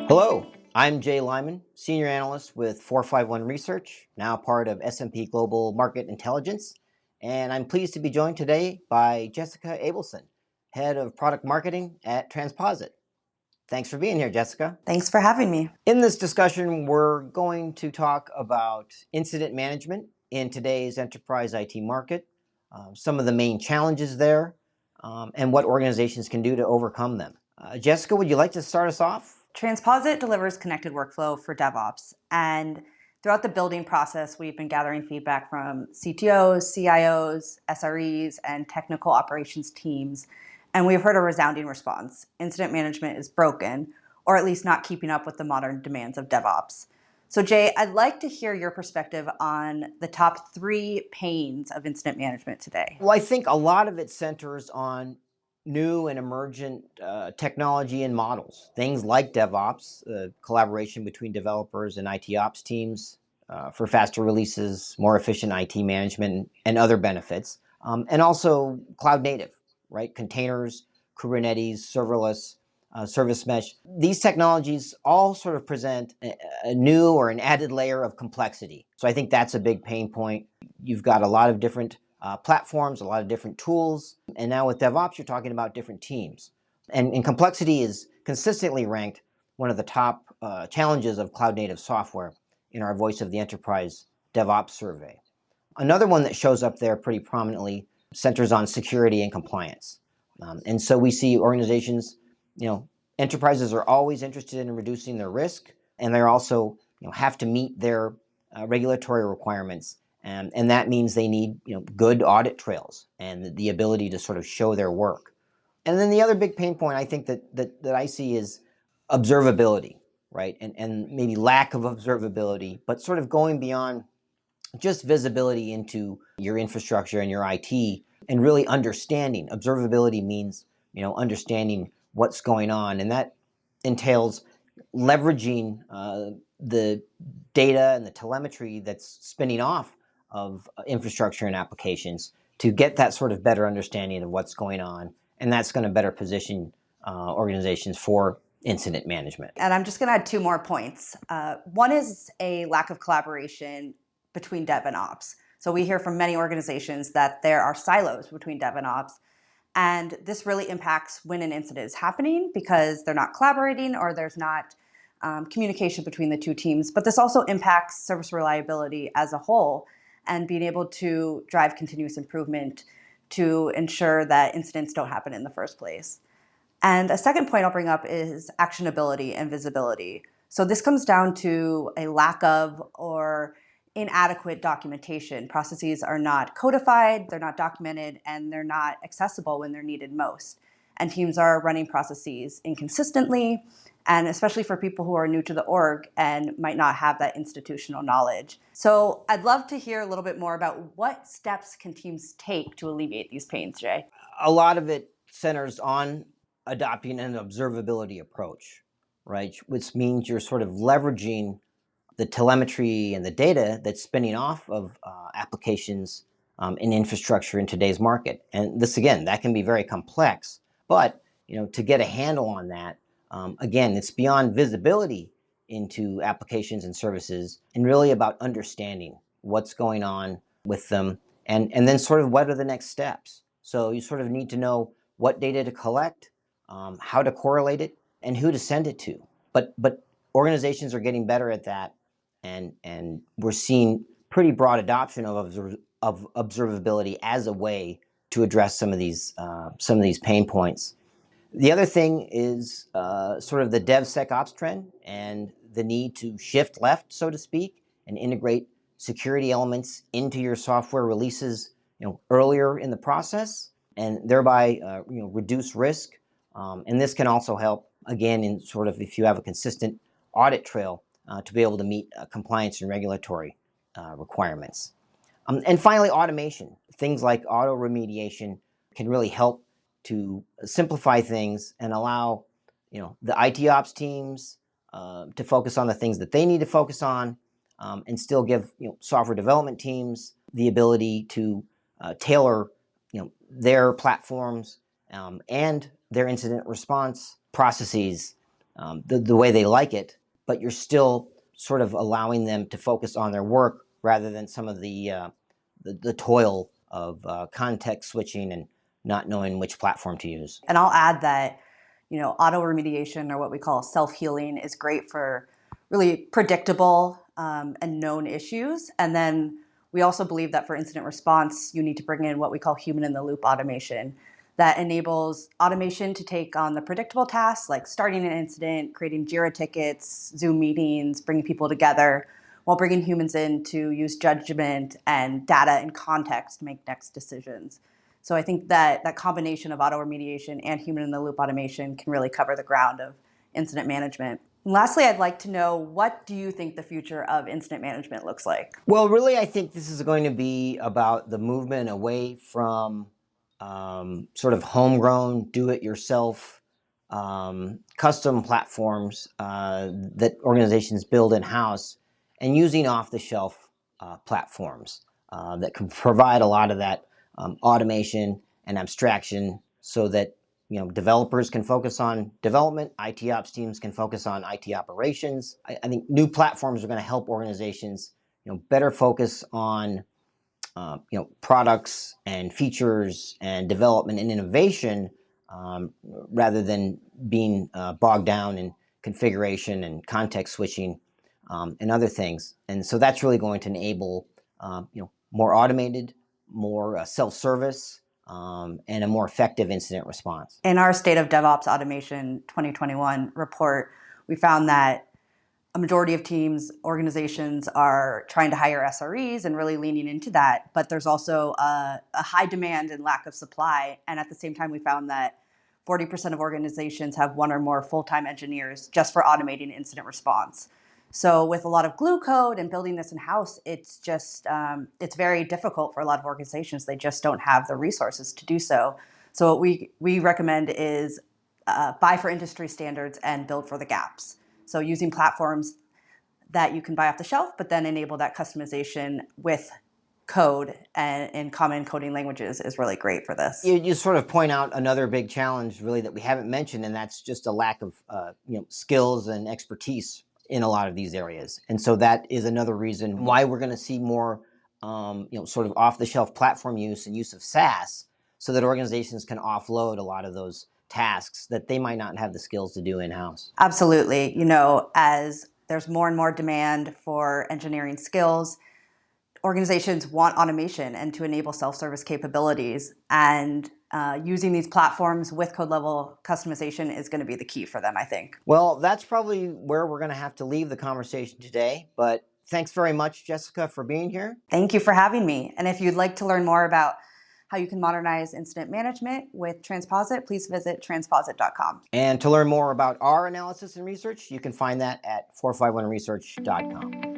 Hello, I'm Jay Lyman, Senior Analyst with 451 Research, now part of S&P Global Market Intelligence, and I'm pleased to be joined today by Jessica Abelson, Head of Product Marketing at Transposit. Thanks for being here, Jessica. Thanks for having me. In this discussion, we're going to talk about incident management in today's enterprise IT market, some of the main challenges there, and what organizations can do to overcome them. Jessica, would you like to start us off? Transposit delivers connected workflow for DevOps, and throughout the building process, we've been gathering feedback from CTOs, CIOs, SREs, and technical operations teams, and we've heard a resounding response. Incident management is broken, or at least not keeping up with the modern demands of DevOps. So Jay, I'd like to hear your perspective on the top 3 pains of incident management today. Well, I think a lot of it centers on new and emergent technology and models. Things like DevOps, collaboration between developers and IT ops teams for faster releases, more efficient IT management, and other benefits. And also cloud native, right? Containers, Kubernetes, serverless, service mesh. These technologies all sort of present a new or an added layer of complexity. So I think that's a big pain point. You've got a lot of different platforms, a lot of different tools. And now with DevOps, you're talking about different teams. And complexity is consistently ranked one of the top challenges of cloud native software in our Voice of the Enterprise DevOps survey. Another one that shows up there pretty prominently centers on security and compliance. And so we see organizations, enterprises are always interested in reducing their risk, and they're also have to meet their regulatory requirements. And that means they need good audit trails and the ability to sort of show their work. And then the other big pain point I think that I see is observability, right? And maybe lack of observability, but sort of going beyond just visibility into your infrastructure and your IT and really understanding. Observability means understanding what's going on, and that entails leveraging the data and the telemetry that's spinning off of infrastructure and applications to get that sort of better understanding of what's going on. And that's going to better position organizations for incident management. And I'm just going to add 2 more points. One is a lack of collaboration between dev and ops. So we hear from many organizations that there are silos between dev and ops. And this really impacts when an incident is happening because they're not collaborating or there's not communication between the 2 teams. But this also impacts service reliability as a whole and being able to drive continuous improvement to ensure that incidents don't happen in the first place. And a second point I'll bring up is actionability and visibility. So this comes down to a lack of or inadequate documentation. Processes are not codified, they're not documented, and they're not accessible when they're needed most. And teams are running processes inconsistently, and especially for people who are new to the org and might not have that institutional knowledge. So I'd love to hear a little bit more about what steps can teams take to alleviate these pains, Jay? A lot of it centers on adopting an observability approach, right? Which means you're sort of leveraging the telemetry and the data that's spinning off of applications and infrastructure in today's market. And this, again, that can be very complex. But to get a handle on that, again, it's beyond visibility into applications and services and really about understanding what's going on with them and then sort of what are the next steps. So you sort of need to know what data to collect, how to correlate it, and who to send it to. But organizations are getting better at that, and we're seeing pretty broad adoption of observability as a way to address some of these pain points. The other thing is sort of the DevSecOps trend and the need to shift left, so to speak, and integrate security elements into your software releases earlier in the process, and thereby reduce risk. And this can also help, again, in sort of if you have a consistent audit trail to be able to meet compliance and regulatory requirements. And finally, automation. Things like auto remediation can really help to simplify things and allow the IT ops teams to focus on the things that they need to focus on, and still give software development teams the ability to tailor their platforms and their incident response processes the way they like it, but you're still sort of allowing them to focus on their work rather than some of the toil of context switching and not knowing which platform to use. And I'll add that, auto remediation, or what we call self-healing, is great for really predictable and known issues. And then we also believe that for incident response, you need to bring in what we call human-in-the-loop automation that enables automation to take on the predictable tasks like starting an incident, creating JIRA tickets, Zoom meetings, bringing people together, while bringing humans in to use judgment and data and context to make next decisions. So I think that combination of auto remediation and human-in-the-loop automation can really cover the ground of incident management. And lastly, I'd like to know, what do you think the future of incident management looks like? Well, really, I think this is going to be about the movement away from sort of homegrown, do-it-yourself, custom platforms that organizations build in-house, and using off-the-shelf platforms that can provide a lot of that automation and abstraction, so that developers can focus on development, IT ops teams can focus on IT operations. I think new platforms are going to help organizations better focus on products and features and development and innovation, rather than being bogged down in configuration and context switching and other things. And so that's really going to enable more automated, more self-service, and a more effective incident response. In our State of DevOps Automation 2021 report, we found that a majority of teams, organizations are trying to hire SREs and really leaning into that, but there's also a high demand and lack of supply. And at the same time, we found that 40% of organizations have one or more full-time engineers just for automating incident response. So with a lot of glue code and building this in-house, it's just, it's very difficult for a lot of organizations. They just don't have the resources to do so. So what we recommend is buy for industry standards and build for the gaps. So using platforms that you can buy off the shelf, but then enable that customization with code and in common coding languages is really great for this. You sort of point out another big challenge really that we haven't mentioned, and that's just a lack of skills and expertise in a lot of these areas. And so that is another reason why we're going to see more sort of off-the-shelf platform use and use of SaaS, so that organizations can offload a lot of those tasks that they might not have the skills to do in-house. Absolutely. As there's more and more demand for engineering skills, organizations want automation and to enable self-service capabilities. And using these platforms with code-level customization is going to be the key for them, I think. Well, that's probably where we're going to have to leave the conversation today. But thanks very much, Jessica, for being here. Thank you for having me. And if you'd like to learn more about how you can modernize incident management with Transposit, please visit transposit.com. And to learn more about our analysis and research, you can find that at 451research.com.